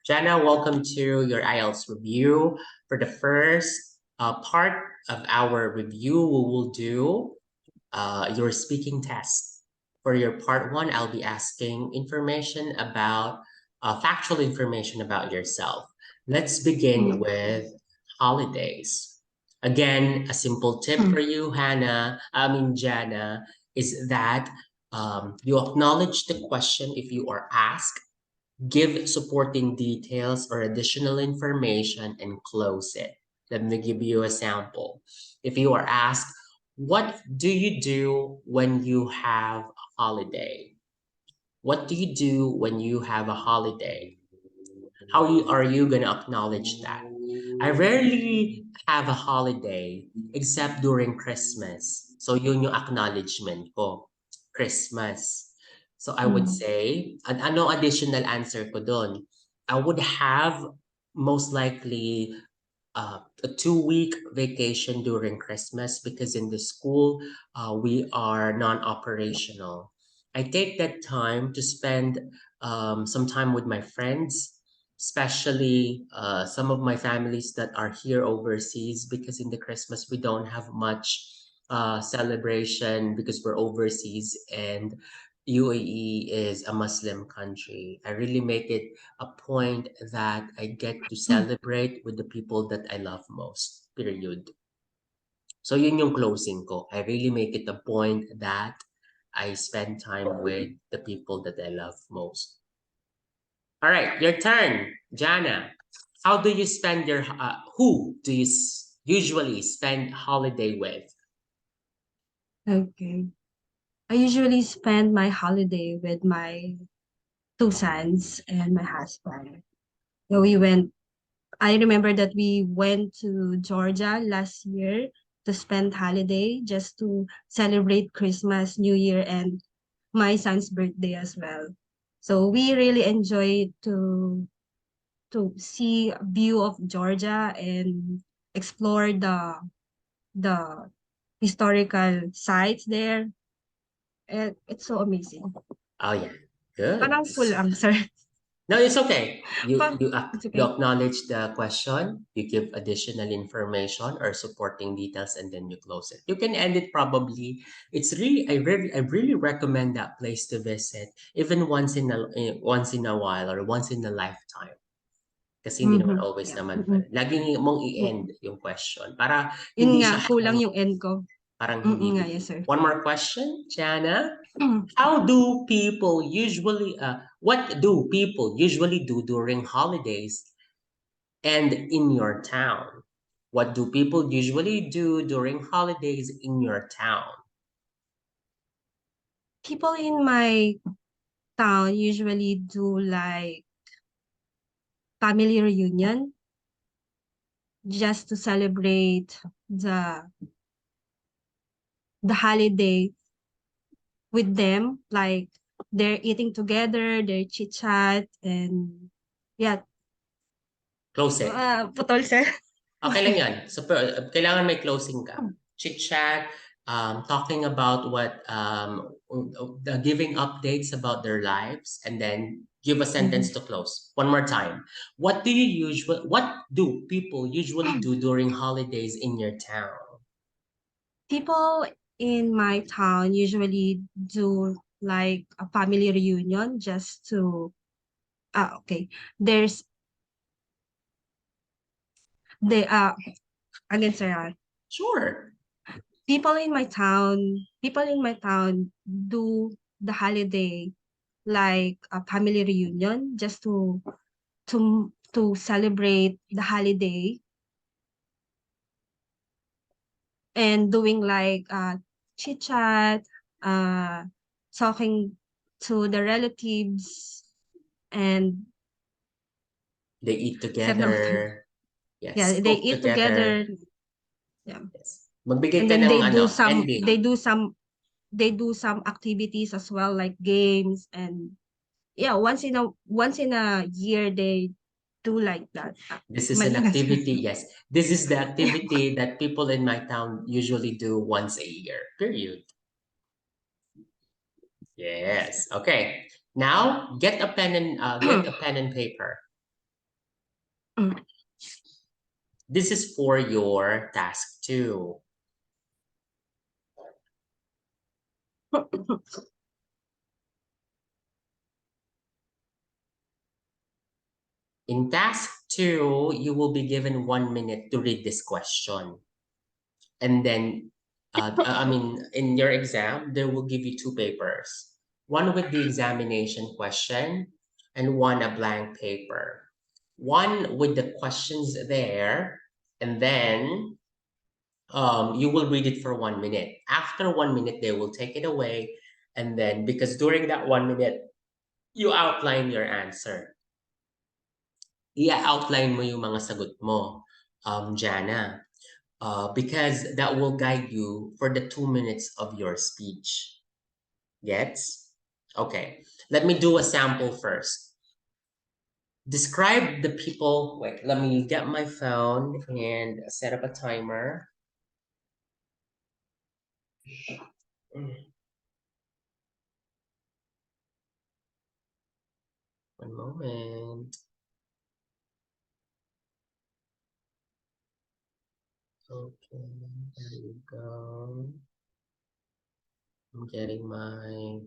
Janna, welcome to your IELTS review. For the first part of our review, we will do your speaking test. For your part one, I'll be asking information about factual information about yourself. Let's begin with holidays. Again, a simple tip for you, Janna, is that you acknowledge the question if you are asked, give supporting details or additional information, and close it. Let me give you a sample. If you are asked, what do you do when you have a holiday? What do you do when you have a holiday? Are you going to acknowledge that? I rarely have a holiday except during Christmas. So yun yung acknowledgement ko. Christmas. So I would say, ano additional answer ko doon? I would have most likely a 2-week vacation during Christmas because in the school, we are non-operational. I take that time to spend some time with my friends, especially some of my families that are here overseas, because in the Christmas we don't have much celebration because we're overseas and UAE is a Muslim country. I really make it a point that I get to celebrate with the people that I love most, period. So yun yung closing ko. I really make it a point that I spend time with the people that I love most. All right, your turn, Jana. How do you spend your, who do you usually spend holiday with? Okay. I usually spend my holiday with my two sons and my husband. So I remember that we went to Georgia last year to spend holiday just to celebrate Christmas, New Year, and my son's birthday as well. So we really enjoyed to see a view of Georgia and explore the historical sites there. And it's so amazing. Oh yeah, good. Parang full answer. No, it's okay. It's You okay. acknowledge the question, you give additional information or supporting details, and then you close it. You can end it probably. I really recommend that place to visit, even once in a while or once in a lifetime. Kasi hindi naman always Yeah. naman pala. Laging mong i-end yung question para Yun hindi nga, siya kulang yung end ko. parang hindi Nga, yes, sir. One more question, Jana. How do people usually what do people usually do during holidays and in your town? What do people usually do during holidays in your town? People in my town usually do like family reunion just to celebrate the the holiday with them. Like they're eating together, they're chit chat, and yeah, Close it. putol sir. Okay lang yan. So, kailangan may closing ka. Chit-chat, talking about the giving updates about their lives, and then give a sentence to close. One more time. What do people usually do during holidays in your town? People in my town usually do like a family reunion just to okay. There's they again sir, Sure. people in my town do the holiday like a family reunion just to celebrate the holiday and doing like chit chat, uh talking to the relatives and They eat several together. yeah, Yes. they Cook eat together. together. Yeah. Yes. Magbigay And ka then ng ending. they do some activities as well like games and yeah, once in a year they do like that. This is an Mali na sir. activity, yes. This is the activity that people in my town usually do once a year, period. Yes. Okay. Now get a pen and paper. Mm. This is for your task 2. In task 2, you will be given 1 minute to read this question. And then, in your exam, they will give you 2 papers. One with the examination question and one a blank paper. One with the questions there, and then you will read it for 1 minute. After 1 minute, they will take it away. And then, because during that 1 minute, you outline your answer. I-outline mo yung mga sagot mo, Janna. Because that will guide you for the 2 minutes of your speech. Gets? Okay, let me do a sample first. Describe the people. Wait, let me get my phone and set up a timer. One moment. Okay, there you go. I'm getting my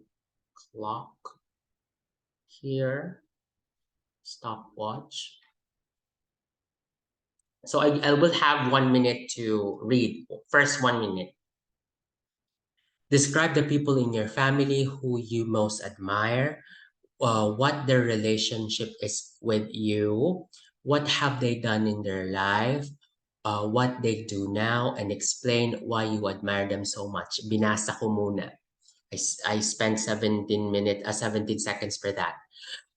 clock here. Stopwatch. So I will have 1 minute to read. First 1 minute. Describe the people in your family who you most admire, what their relationship is with you, what have they done in their life, what they do now, and explain why you admire them so much. Binasa ko muna. I spent 17 seconds for that.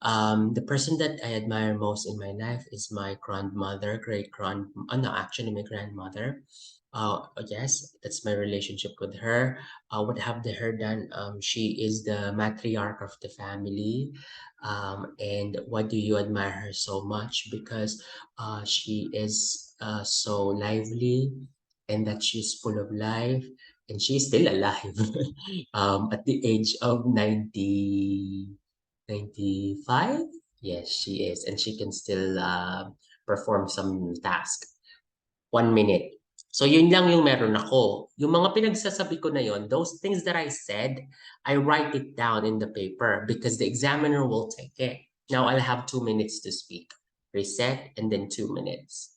The person that I admire most in my life is my grandmother, no, actually my grandmother. Yes, that's my relationship with her. What have her done? She is the matriarch of the family. And why do you admire her so much? Because she is so lively and that she's full of life and she's still alive at the age of 95? Yes, she is. And she can still perform some task. 1 minute. So yun lang yung meron ako. Yung mga pinagsasabi ko na yun, those things that I said, I write it down in the paper because the examiner will take it. Now I'll have 2 minutes to speak. Reset and then 2 minutes.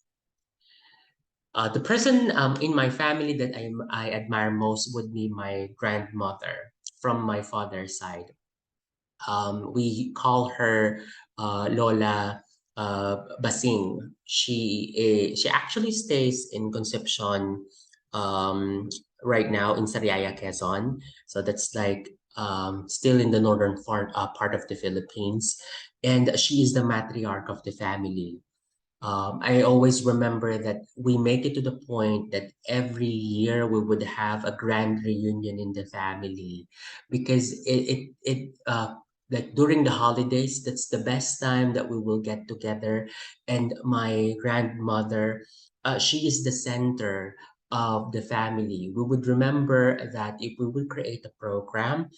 The person in my family that I admire most would be my grandmother from my father's side. We call her Lola Basing. She actually stays in Concepcion right now in Sariaya, Quezon. So that's like still in the northern part of the Philippines. And she is the matriarch of the family. I always remember that we make it to the point that every year we would have a grand reunion in the family because like during the holidays, that's the best time that we will get together. And my grandmother, she is the center of the family. We would remember that if we would create a program,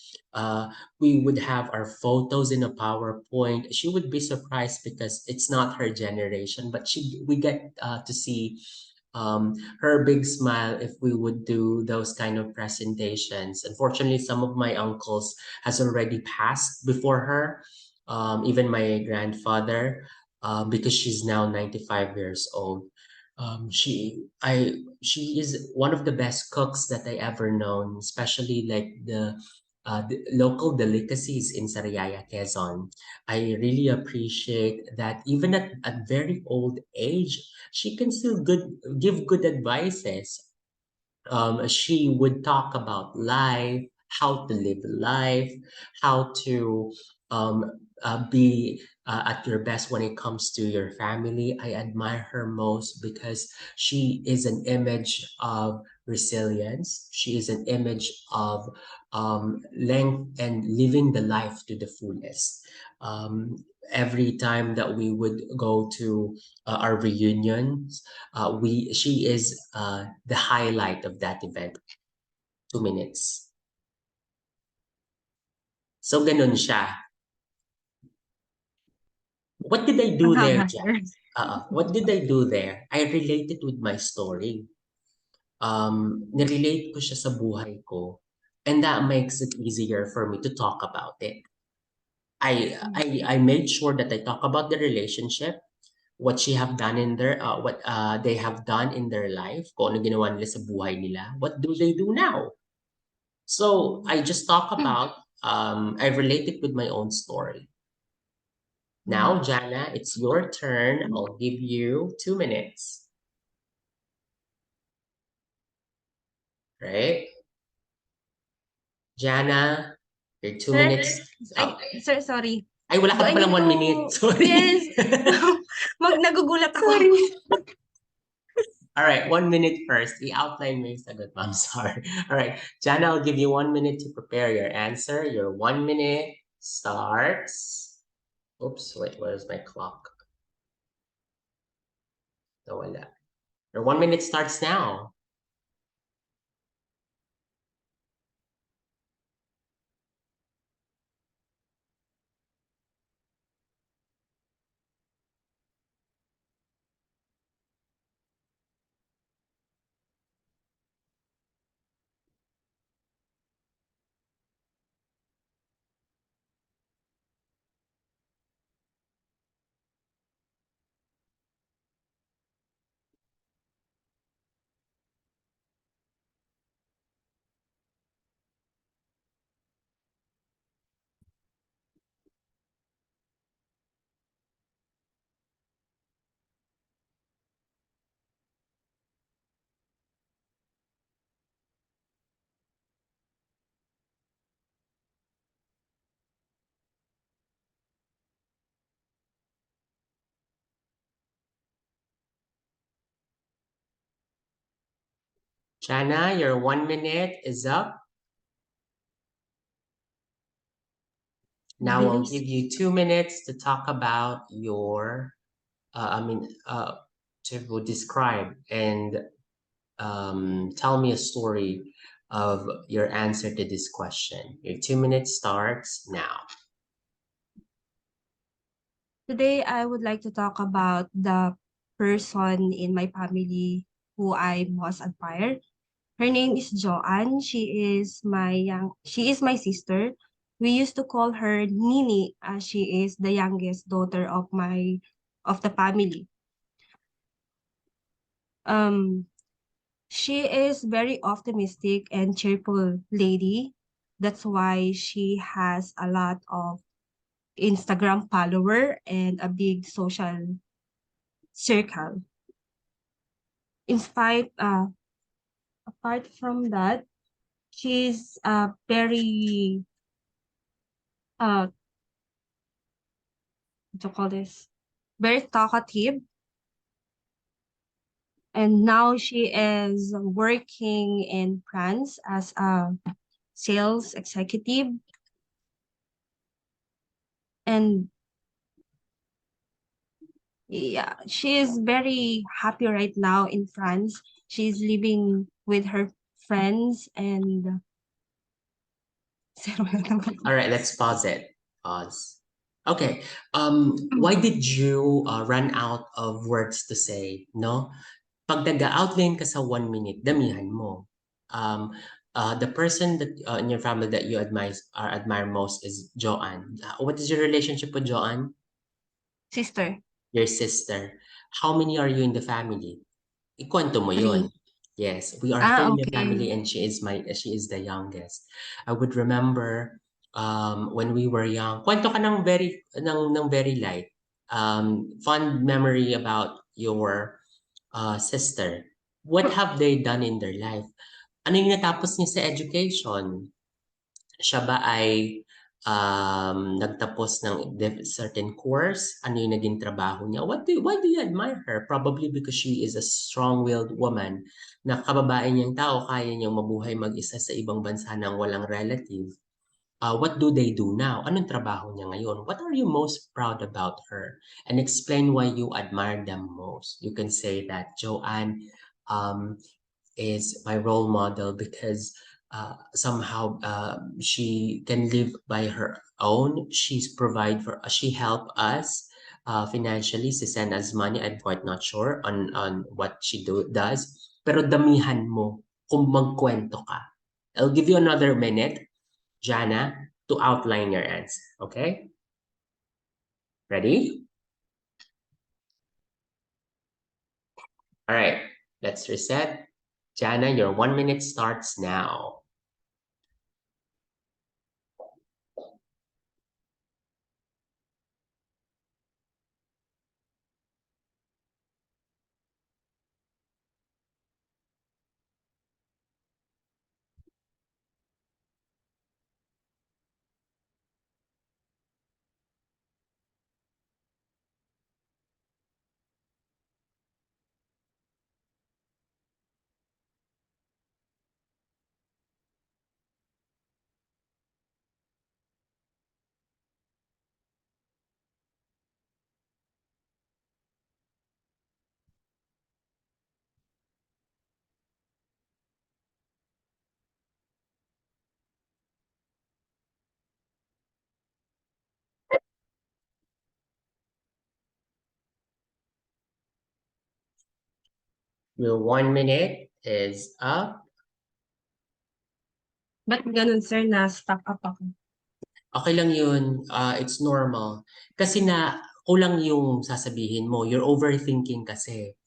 we would have our photos in a PowerPoint. She would be surprised because it's not her generation, but we get to see her big smile if we would do those kind of presentations. Unfortunately, some of my uncles has already passed before her, even my grandfather, because she's now 95 years old. She is one of the best cooks that I ever known, especially like the local delicacies in Sariaya, Quezon. I really appreciate that even at very old age, she can still give good advices. She would talk about life, how to live life, how to um, be at your best when it comes to your family. I admire her most because she is an image of resilience. She is an image of length and living the life to the fullest. Every time that we would go to our reunions, she is the highlight of that event. 2 minutes. So ganun siya. What did I do Somehow there, better. Jan? What did I do there? I related with my story. Nirelate ko siya sa buhay ko, and that makes it easier for me to talk about it. I made sure that I talk about the relationship, what she have done in their what they have done in their life, kung ano ginawa nila sa buhay nila, what do they do now? So I just talk about I relate it with my own story. Now, Jana, it's your turn. I'll give you 2 minutes. Right? Jana, your two Sir, minutes. Oh, sir, sorry. ay, wala Do ka I pa palang need 1 minute. to, Sorry. yes, nagugulat ako. Sorry. All right, 1 minute first. I-outline mo yung sagot mo. I'm sorry. All right, Jana, I'll give you 1 minute to prepare your answer. Your 1 minute starts. Oops, wait, where's my clock? Nawala. Your 1 minute starts now. Jana, your 1 minute is up. Now I'll Bilis. give you 2 minutes to talk about your, to describe and tell me a story of your answer to this question. Your 2 minutes starts now. Today, I would like to talk about the person in my family who I most admire. Her name is Joanne. She is my sister. We used to call her Nini as she is the youngest daughter of the family. Um, she is very optimistic and cheerful lady. That's why she has a lot of Instagram follower and a big social circle. In spite, apart from that, she's very what do you call this? Very talkative, and now she is working in France as a sales executive, and yeah, she is very happy right now in France. She's living with her friends and All right, let's pause it. Pause. Okay. Why did you run out of words to say? No? Pag nag-outline ka sa 1 minute, damihan mo. The person that in your family that you admire most is Joanne. What is your relationship with Joanne? sister, Your sister. How many are you in the family? Ikwento mo yun. three. Yes, we are Ah, three in the okay. family and she is the youngest. I would remember when we were young. Kwento ka ng very light. Fond memory about your sister. What have they done in their life? Ano yung natapos niya sa education? Siya ba ay nagtapos ng certain course? Ano yung naging trabaho niya? Why do you admire her? Probably because she is a strong-willed woman na kababae niyang tao, kaya niyang mabuhay mag-isa sa ibang bansa nang walang relative. What do they do now? Anong trabaho niya ngayon? What are you most proud about her? And explain why you admire them most. You can say that Joanne um, is my role model because somehow she can live by her own. She helped us financially, she send us money. I'm quite not sure on what she does. Pero damihan mo kung magkwento ka. I'll give you another minute, Janna, to outline your answer. Okay? Ready? All right, let's reset. Janna, your 1 minute starts now. Your 1 minute is up. Ba't ganun, sir, na-stuck up ako? Okay lang yun. It's normal. Kasi na kulang yung sasabihin mo. You're overthinking kasi.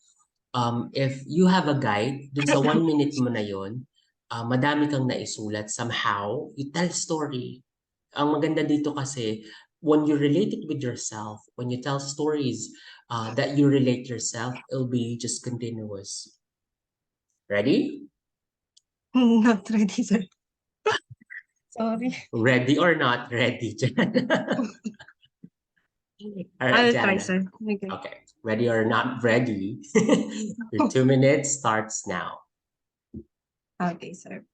If you have a guide, dun sa 1 minute mo na yun, madami kang naisulat. Somehow, you tell story. Ang maganda dito kasi, when you relate it with yourself, when you tell stories that you relate yourself, it'll be just continuous. Ready? Not ready, sir. Sorry. Ready or not ready, All right, I'll try, Janna. sir. Okay. Okay, ready or not ready, your 2 minutes starts now. Okay, sir.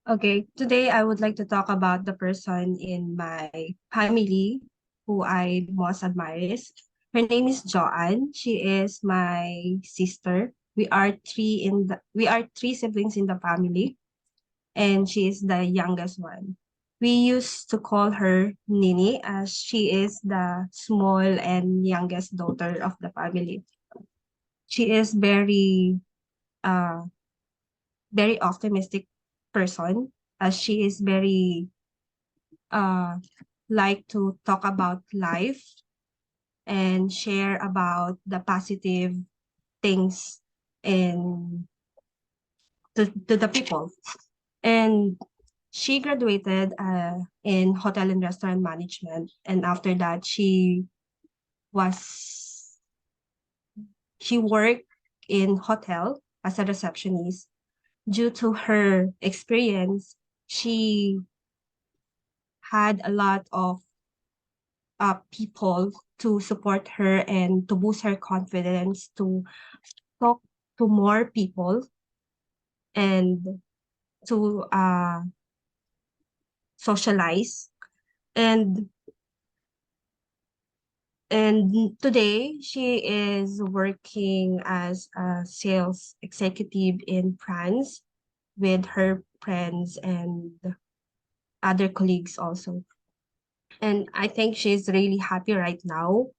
Okay, today I would like to talk about the person in my family who I most admire. Her name is Joanne. She is my sister. We are three siblings in the family, and she is the youngest one. We used to call her Nini as she is the small and youngest daughter of the family. She is uh very optimistic person, as she is very uh like to talk about life and share about the positive things in to the people. And she graduated in hotel and restaurant management, and after that was she worked in hotel as a receptionist. Due to her experience, she had a lot of people to support her and to boost her confidence to talk to more people and to socialize. And today she is working as a sales executive in France with her friends and other colleagues also. And I think she's really happy right now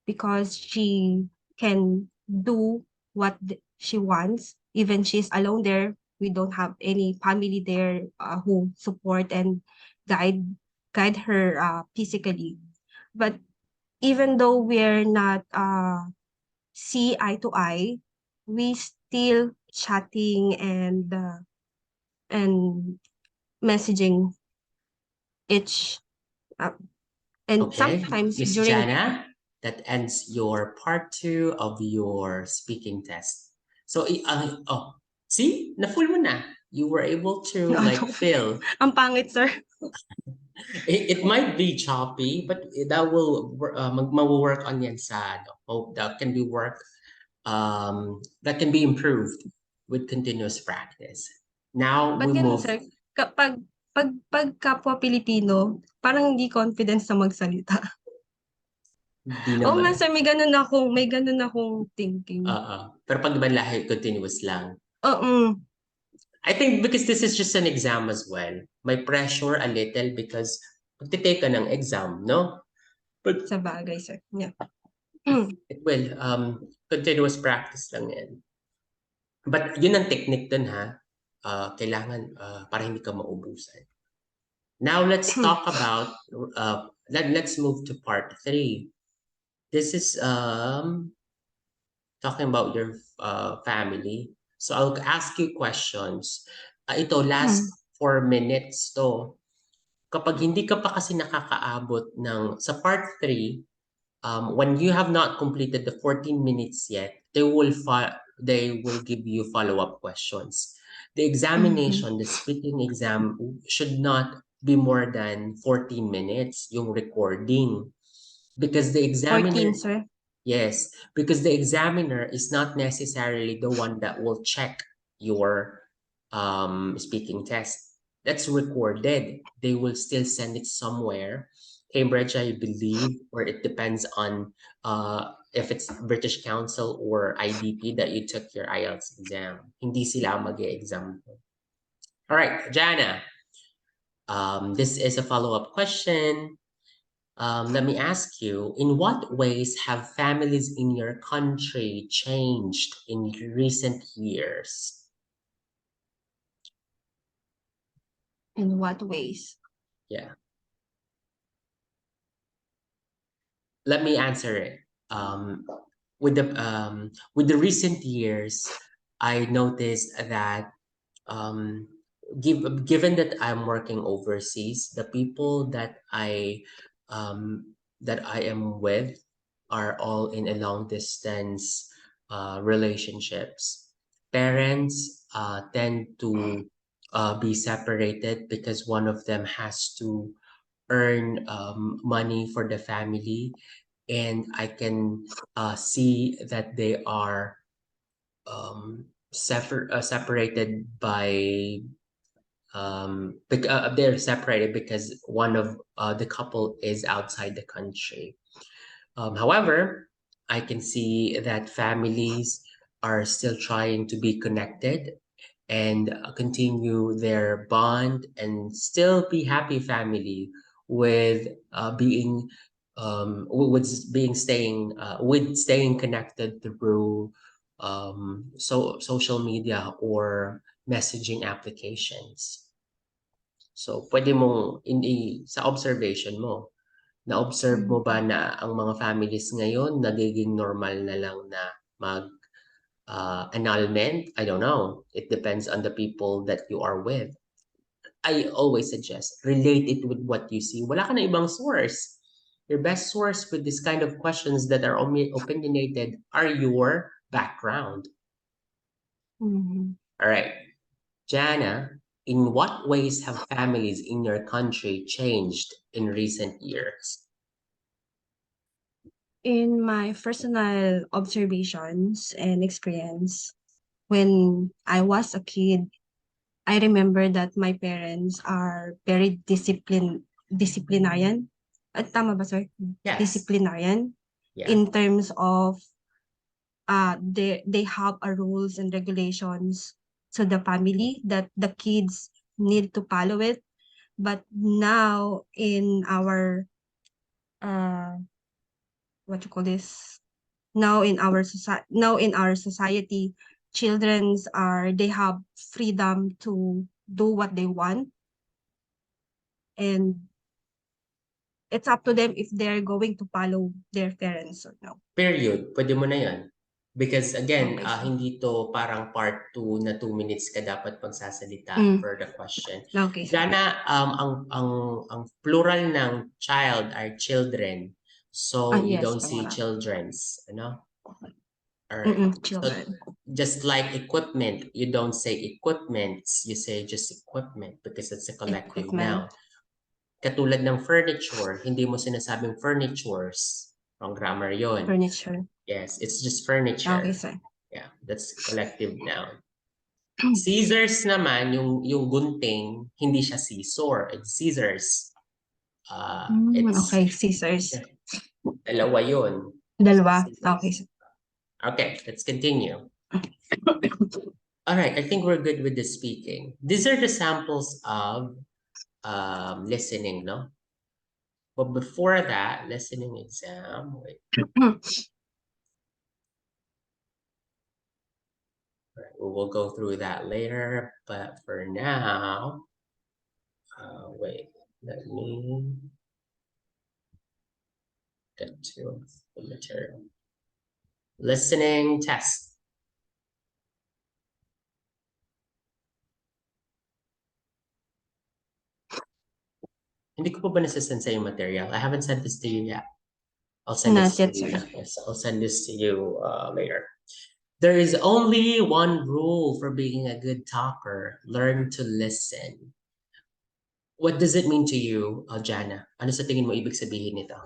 because she can do what she wants. Even she's alone there, we don't have any family there who support and guide her physically. But even though we're not see eye to eye, we still chatting and messaging each uh, and Okay, sometimes Miss during Janna, that ends your part 2 of your speaking test. So, oh, see, na-full mo na. You were able to like fill. ang pangit, sir. It might be choppy, but that will mag-work on yan sa hope that can be that can be improved with continuous practice. Now Ba't we ganun, move. sir? Pag kapwa Pilipino, parang hindi confidence na magsalita. Di Oo nga, naman. sir, may ganun akong thinking. Pero pag ibang lahi, continuous lang. Oo. I think because this is just an exam as well, may pressure a little because magtitake ka ng exam, no? But Sa bagay, sir. Yeah. it will, continuous practice lang yan. But yun ang technique dun ha. Kailangan para hindi ka maubusan. Now let's talk about, let's move to part 3. This is talking about your family. So I'll ask you questions. Ito, last 4 minutes to. Kapag hindi ka pa kasi nakakaabot ng, sa part 3, when you have not completed the 14 minutes yet, they will give you follow-up questions. The examination, the speaking exam, should not be more than 14 minutes, yung recording. Because the 14, examiner, sir. yes, because the examiner is not necessarily the one that will check your speaking test. That's recorded. They will still send it somewhere. Cambridge, I believe, or it depends on if it's British Council or IDP that you took your IELTS exam. Hindi sila mag-e-exam. All right, Janna. This is a follow-up question. Let me ask you, in what ways have families in your country changed in recent years? In what ways? Yeah. Let me answer it. Um, with the recent years, I noticed that um, given that I'm working overseas, the people that I am with are all in a long distance relationships. Parents tend to be separated because one of them has to earn money for the family, and I can see that they are separated by they're separated because one of the couple is outside the country. However, I can see that families are still trying to be connected and continue their bond and still be happy family with being with staying connected through social media or messaging applications. So pwede mong sa observation mo, na-observe mo ba na ang mga families ngayon nagiging normal na lang na mag annulment? I don't know. It depends on the people that you are with. I always suggest relate it with what you see. Wala ka na ibang source. Your best source with this kind of questions that are opinionated are your background. All right. Jana, in what ways have families in your country changed in recent years? In my personal observations and experience, when I was a kid, I remember that my parents are very disciplinarian. Tama ba, sir? Yes. Disciplinarian Yeah. in terms of they have a rules and regulations to the family that the kids need to follow it. But now in our what you call this? Now in our society, children's are they have freedom to do what they want, and it's up to them if they're going to follow their parents or no. Period. Pwede mo na yan. Because again, Okay, sir. hindi to parang part 2 na 2 minutes ka dapat magsasalita for the question. Okay, sir. Jana, ang plural ng child are children. So you Yes, don't see pangarap. children's, ano? All right. So Children. just like equipment, you don't say equipments, you say just equipment because it's a collective Equipment. noun. Katulad ng furniture, hindi mo sinasabing furnitures. Wrong grammar yon. Furniture. Yes, it's just Okay, furniture. sir. Yeah, that's collective noun. Scissors naman, yung gunting, hindi siya scissor, it's scissors. It's Okay, scissors. dalawa yun. Dalawa. Scissors. Okay, sir. Okay, let's continue. All right, I think we're good with the speaking. These are the samples of listening, no? But before that, listening exam, wait, we will go through that later. But for now, wait, let me get to the material. Listening test. Hindi ko pa ba nasasend sa yung material? I haven't sent this to you yet. I'll send Not this to yet, you. sir. Yes, I'll send this to you later. There is only one rule for being a good talker. Learn to listen. What does it mean to you, Janna? Ano sa tingin mo ibig sabihin nito?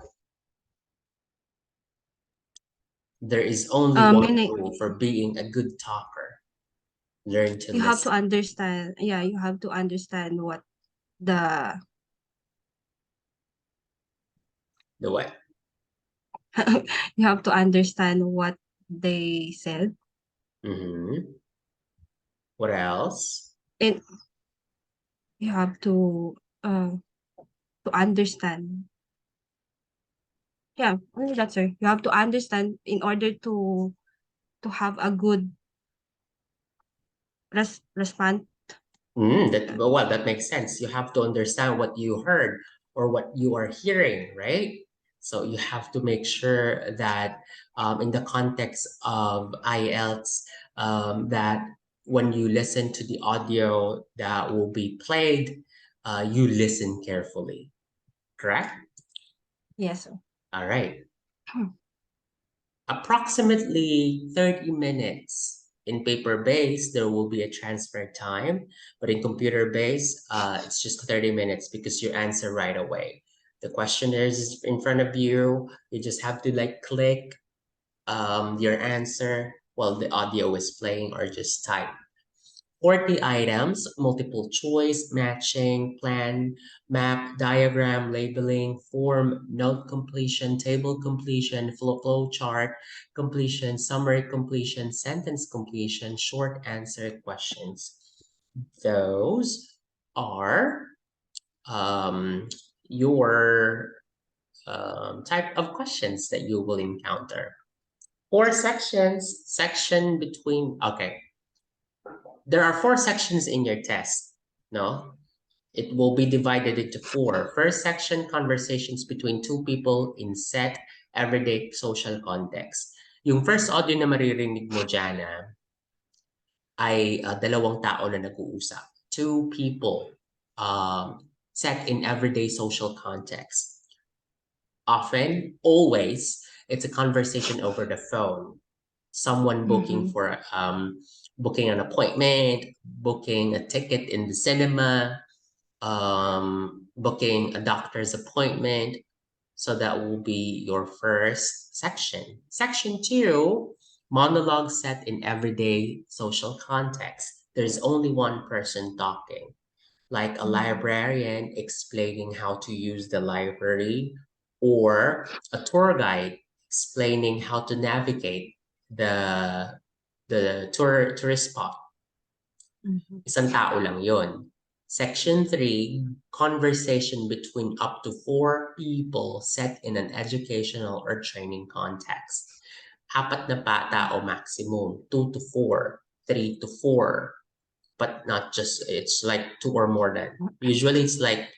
There is only one Meaning, rule for being a good talker. Learn to you have to listen. understand. Yeah, you have to understand what the The what? you have to understand what they said. Mm-hmm. What else? It you have to understand. Yeah, only that, sir. You have to understand in order to have a good response. That makes sense. You have to understand what you heard or what you are hearing, right? So you have to make sure that in the context of IELTS, that when you listen to the audio that will be played, you listen carefully, correct? Yes, sir. All right. Approximately 30 minutes. In paper-based, there will be a transfer time, but in computer-based, it's just 30 minutes because you answer right away. The questionnaire is in front of you. You just have to like click your answer while the audio is playing or just type. 40 items, multiple choice, matching, plan, map, diagram, labeling, form, note completion, table completion, flow chart completion, summary completion, sentence completion, short answer questions. Those are your type of questions that you will encounter. 4 sections, section between, okay, there are 4 sections in your test, no? It will be divided into 4. First section, conversations between two people in set, everyday social context. Yung first audio na maririnig mo, Janna, ay dalawang tao na nag-uusap. Two people set in everyday social context. Often, always, it's a conversation over the phone. Someone booking for booking an appointment, booking a ticket in the cinema, booking a doctor's appointment. So that will be your first section. Section 2, monologue set in everyday social context. There's only one person talking, like a librarian explaining how to use the library, or a tour guide explaining how to navigate the tourist spot. Isang tao lang yon. Section 3, conversation between up to 4 people set in an educational or training context. Apat na tao maximum, 2 to 4, 3 to 4, but not just, it's like 2 or more than. Usually it's like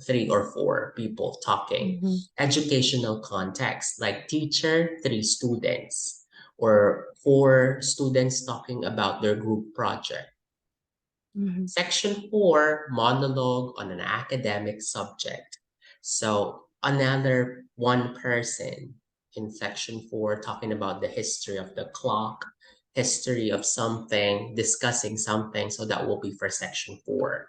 3 or 4 people talking. Educational context, like teacher, 3 students, or 4 students talking about their group project. Section 4, monologue on an academic subject. So another one person in section 4 talking about the history of the clock, history of something, discussing something. So that will be for section 4.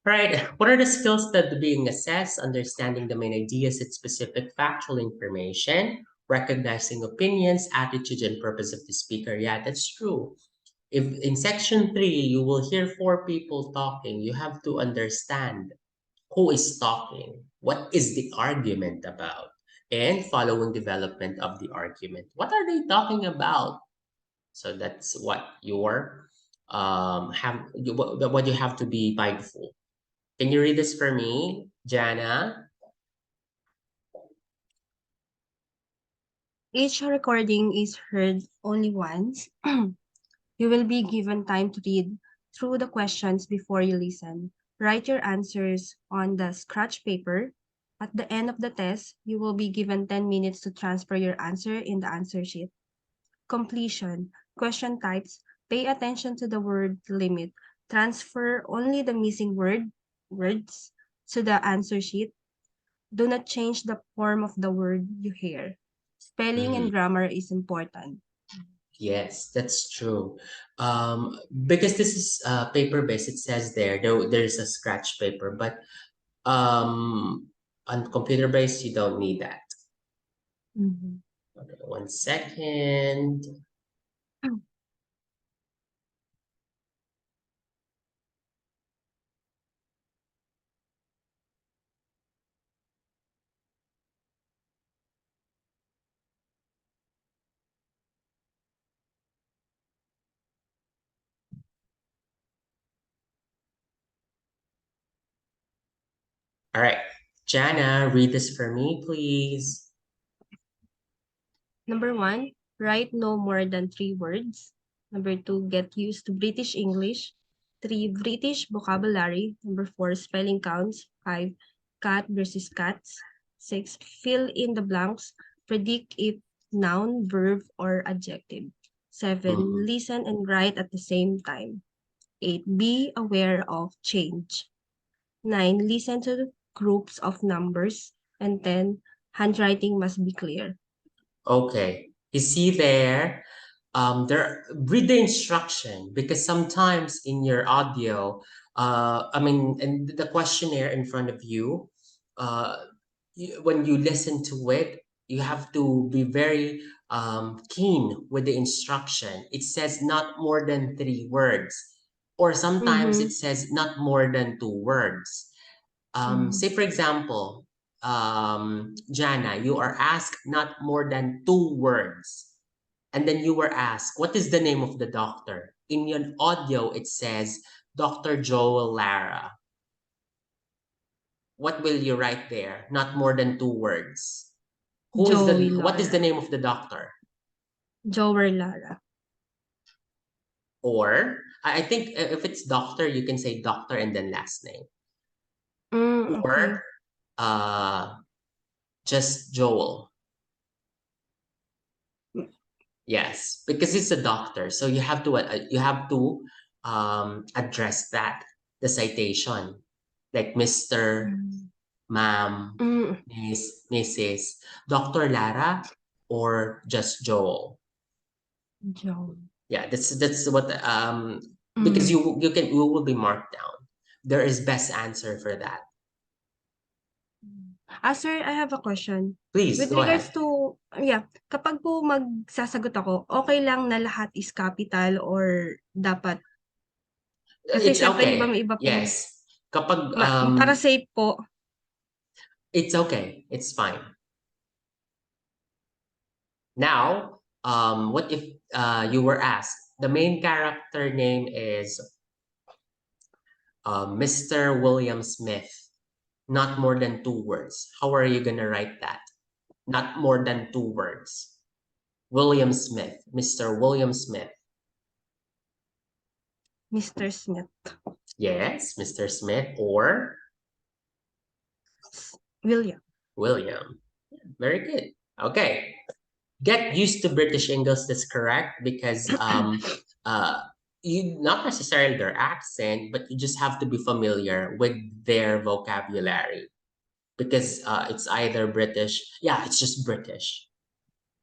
Right. What are the skills that are being assessed? Understanding the main ideas and specific factual information, recognizing opinions, attitude, and purpose of the speaker. Yeah, that's true. If in section 3, you will hear 4 people talking, you have to understand who is talking, what is the argument about, and following development of the argument. What are they talking about? So that's what you're what you have to be mindful. Can you read this for me, Janna? Each recording is heard only once. You will be given time to read through the questions before you listen. Write your answers on the scratch paper. At the end of the test, you will be given 10 minutes to transfer your answer in the answer sheet. Completion. Question types. Pay attention to the word limit. Transfer only the missing words to the answer sheet. Do not change the form of the word you hear. Spelling and Mhm. grammar is important. Yes, that's true. Because this is paper-based, it says there's a scratch paper, but on computer-based, you don't need that. Mhm. Okay, 1 second. All right, Jana, read this for me, please. Number one, write no more than 3 words. Number two, get used to British English. Three, British vocabulary. Number four, spelling counts. Five, cat versus cats. Six, fill in the blanks. Predict if noun, verb, or adjective. Seven, Mhm. listen and write at the same time. Eight, be aware of change. Nine, listen to groups of numbers. And 10, handwriting must be clear. Okay, you see there, read the instruction because sometimes in your audio, I mean, in the questionnaire in front of you, uh, when you listen to it, you have to be very keen with the instruction. It says not more than 3 words, or sometimes it Mm-hmm. says not more than 2 words. Mm. Say, for example, Jana, you are asked not more than 2 words. And then you were asked, what is the name of the doctor? In your audio, it says Dr. Joel Lara. What will you write there? Not more than 2 words. Joey What is the Lara. name of the doctor? Joey Lara. Or, I think if it's doctor, you can say doctor and then last name. Or, Okay. uh, just Joel. Yes, because it's a doctor, so you have to address that the citation, like Mister, Mm. Ma'am, Mm. Miss, Mrs. Doctor Lara, or just Joel. Joey. Yeah, that's what because Mm. you will be marked down. There is best answer for that. Sir, I have a question. Please With go regards ahead. to, yeah, kapag po magsasagot ako, okay lang na lahat is capital or dapat, kasi It's syempre, di ba okay. may iba pong, Yes. Kapag para safe po. it's okay. It's fine. Now, what if you were asked? The main character name is Mr. William Smith. Not more than 2 words. How are you gonna write that? Not more than 2 words. William Smith, Mr. William Smith. Mr. Smith. Yes, Mr. Smith or William. William. Very good. Okay. Get used to British English. That's correct because uh, you not necessarily their accent, but you just have to be familiar with their vocabulary because it's either British. Yeah, it's just British.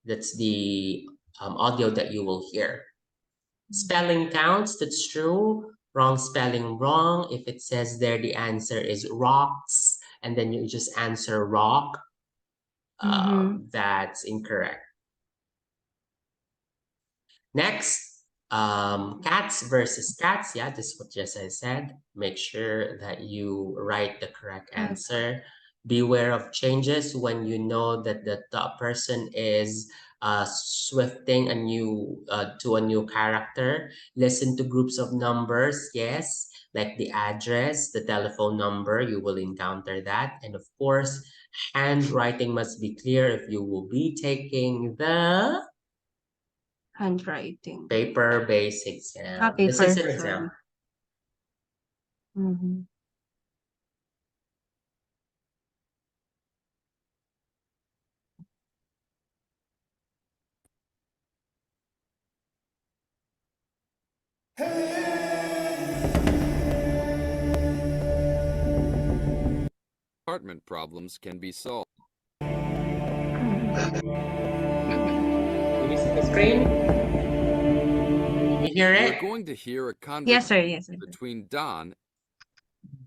That's the audio that you will hear. Spelling counts. That's true. Wrong spelling, wrong. If it says there, the answer is rocks, and then you just answer rock. Mm-hmm. That's incorrect. Next, cats versus cats. Yeah, this is what just I said. Make sure that you write the correct Okay. answer. Beware of changes when you know that the person is swifting a new to a new character. Listen to groups of numbers. Yes, like the address, the telephone number. You will encounter that, and of course, Handwriting must be clear if you will be taking the Handwriting. paper-based exam. Paper This is an exam. exam. Mhm. Apartment problems can be solved. Can you see the screen? Can you hear You are it? going to hear a Yes, conversation sir. Yes, sir. between Don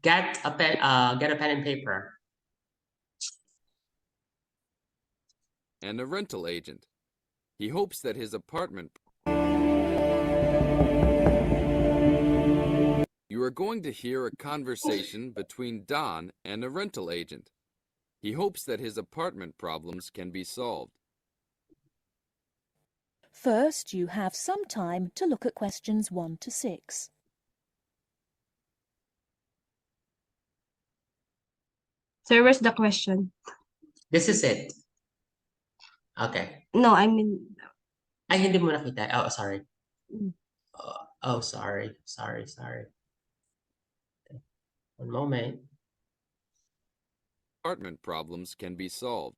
Get a pen and paper. and a rental agent. He hopes that his apartment. You are going to hear a conversation between Don and a rental agent. He hopes that his apartment problems can be solved. First, you have some time to look at questions 1 to 6. Sir, where's the question? This is it. Okay. No, I mean, Ay, hindi mo nakita. Oh, sorry. mm. Oh, sorry. Sorry. One moment. Apartment problems can be solved.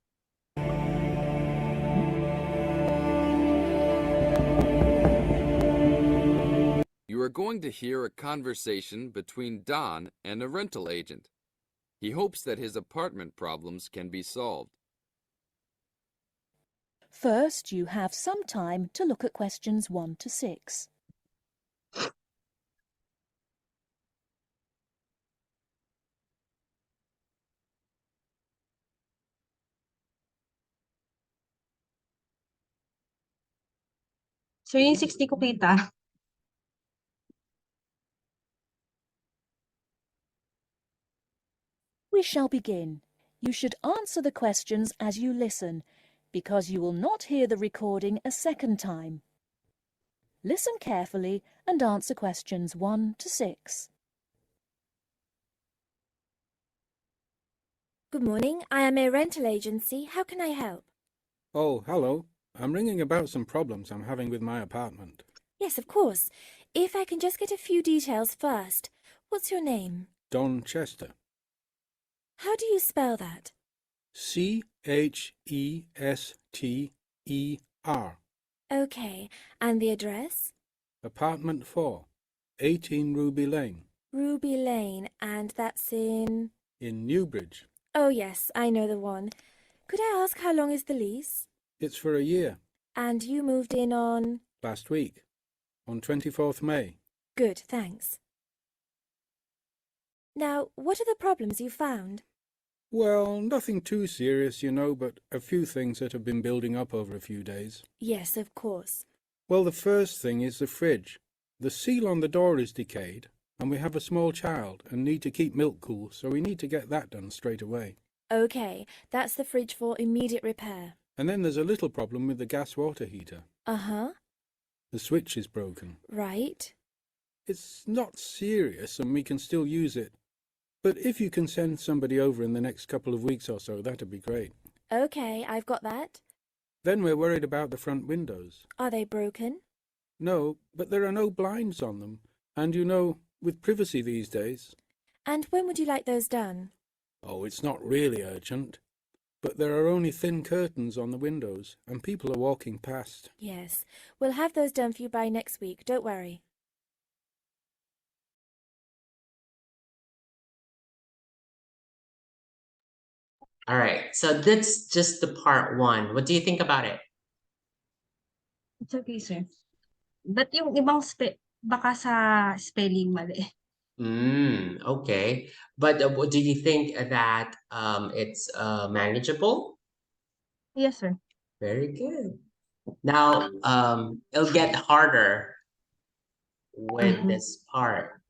You are going to hear a conversation between Don and a rental agent. He hopes that his apartment problems can be solved. First, you have some time to look at questions 1 to 6. Sir, yung 60 ko kita. We shall begin. You should answer the questions as you listen, because you will not hear the recording a second time. Listen carefully and answer questions 1 to 6. Good morning. I am a rental agency. How can I help? Oh, hello. I'm ringing about some problems I'm having with my apartment. Yes, of course. If I can just get a few details first. What's your name? Don Chester. How do you spell that? Chester. Okay. And the address? Apartment 4, 18 Ruby Lane, Ruby Lane. And that's in... in Newbridge. Oh, yes, I know the one. Could I ask how long is the lease? It's for a year. And you moved in on... Last week, on 24th May. Good, thanks. Now, what are the problems you found? Well, nothing too serious, you know, but a few things that have been building up over a few days. Yes, of course. Well, the first thing is the fridge. The seal on the door is decayed, and we have a small child and need to keep milk cool, so we need to get that done straight away. Okay, that's the fridge for immediate repair. And then there's a little problem with the gas water heater. Uh-huh. The switch is broken. Right. It's not serious and we can still use it. But if you can send somebody over in the next couple of weeks or so, that'd be great. Okay, I've got that. Then we're worried about the front windows. Are they broken? No, but there are no blinds on them. And you know, with privacy these days... And when would you like those done? Oh, it's not really urgent. But there are only thin curtains on the windows, and people are walking past. Yes, we'll have those done for you by next week, don't worry. All right. So that's just the part 1. What do you think about it? It's okay, sir. But yung ibang baka sa spelling mali. Okay. But what do you think that it's manageable? Yes, sir. Very good. Now, it'll get harder with this part.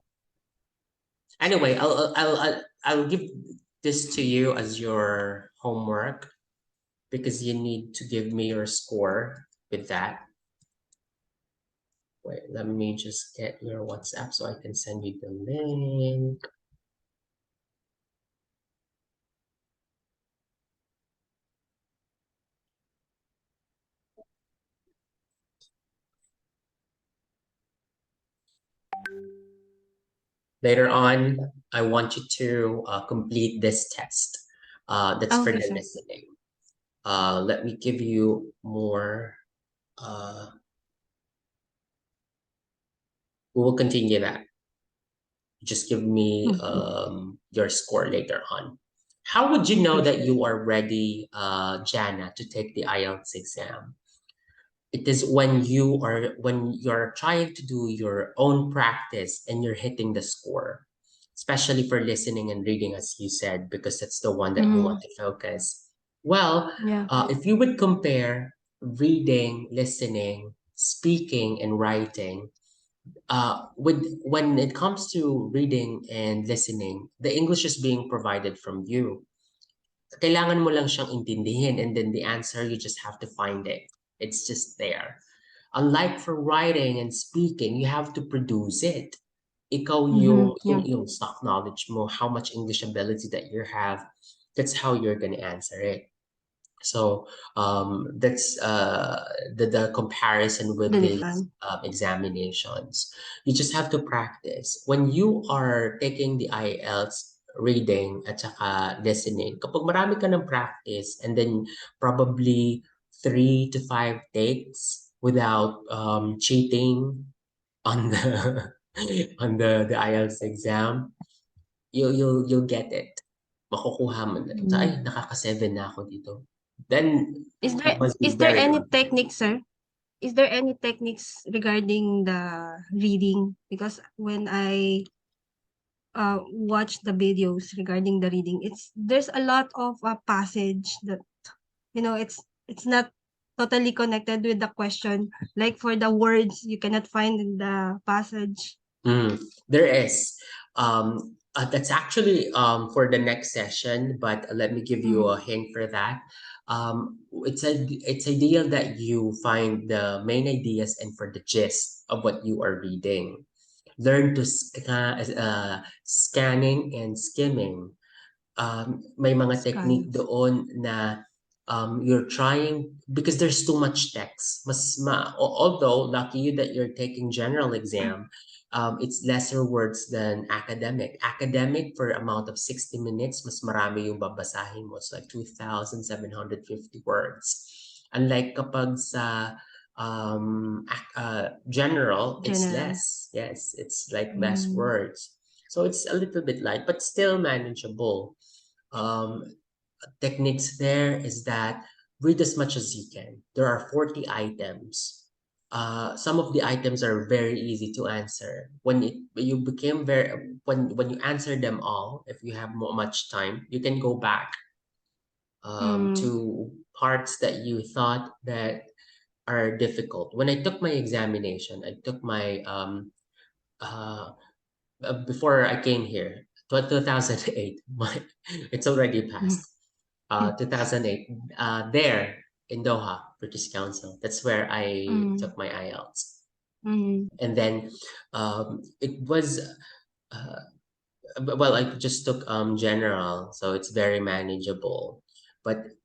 Anyway, I'll give this to you as your homework because you need to give me your score with that. Wait, let me just get your WhatsApp so I can send you the link. Later on, I want you to complete this test. That's for Okay, the sir. listening. Let me give you more. We will continue that. Just give me your score later on. How would you know Okay, that sir. you are ready, Janna, to take the IELTS exam? It is when you're trying to do your own practice and you're hitting the score, especially for listening and reading, as you said, because that's the one that you want to focus. Well, Yeah. if you would compare reading, listening, speaking, and writing, with when it comes to reading and listening, the English is being provided from you. Kailangan mo lang siyang intindihin, and then the answer, you just have to find it. It's just there. Unlike for writing and speaking, you have to produce it. Ikaw Yeah. yung stock knowledge mo, how much English ability that you have, that's how you're gonna answer it. So that's the comparison with The these different. examinations. You just have to practice. When you are taking the IELTS reading at saka listening, kapag marami ka ng practice and then probably 3 to 5 takes without cheating on the on the IELTS exam, you'll get it. Makukuha mo na. Ay, nakaka-7 na ako dito. Then you must be Is there very any good. technique, sir? Is there any techniques regarding the reading? Because when I watch the videos regarding the reading, there's a lot of passage that it's not totally connected with the question. Like for the words, you cannot find in the passage. There is. That's actually for the next session, but let me give you a hint for that. It's ideal that you find the main ideas and for the gist of what you are reading. Learn to scanning and skimming. May mga technique Scans. doon na you're trying because there's too much text. Although lucky you that you're taking general exam, it's lesser words than academic. Academic for amount of 60 minutes, mas marami yung babasahin mo. It's like 2,750 words. Unlike kapag sa general, it's General. less. Yes, it's like less words. So it's a little bit light, but still manageable. Techniques there is that read as much as you can. There are 40 items. Some of the items are very easy to answer. When you answer them all, if you have much time, you can go back to parts that you thought that are difficult. When I took my examination, I took my before I came here, 2008. It's already past. 2008. There in Doha, British Council. That's where I took my IELTS, and then it was. Well, I just took general, so it's very manageable. But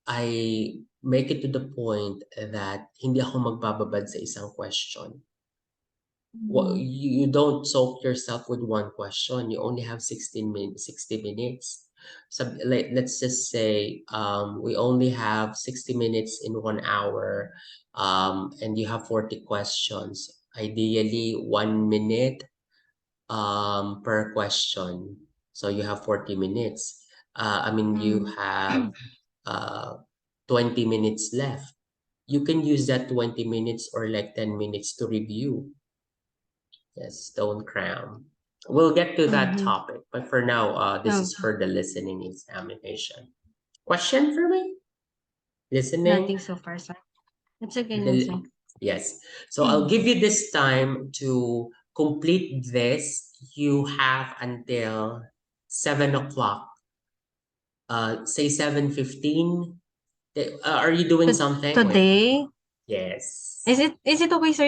I make it to the point that hindi ako magbababad sa isang question. Well, you don't soak yourself with one question. You only have 60 minutes. So let's just say we only have 60 minutes in 1 hour, and you have 40 questions. Ideally, 1 minute per question. So you have 40 minutes. You have 20 minutes left. You can use that 20 minutes or like 10 minutes to review. Yes, stone cram. We'll get to that topic, but for now, this is for the listening examination. Question for me? Listening? Nothing so far, sir. It's okay, no, sir. Yes. So I'll give you this time to complete this. You have until 7 o'clock. Say 7:15. Are you doing something? Wait. Today, Yes. is it okay, sir,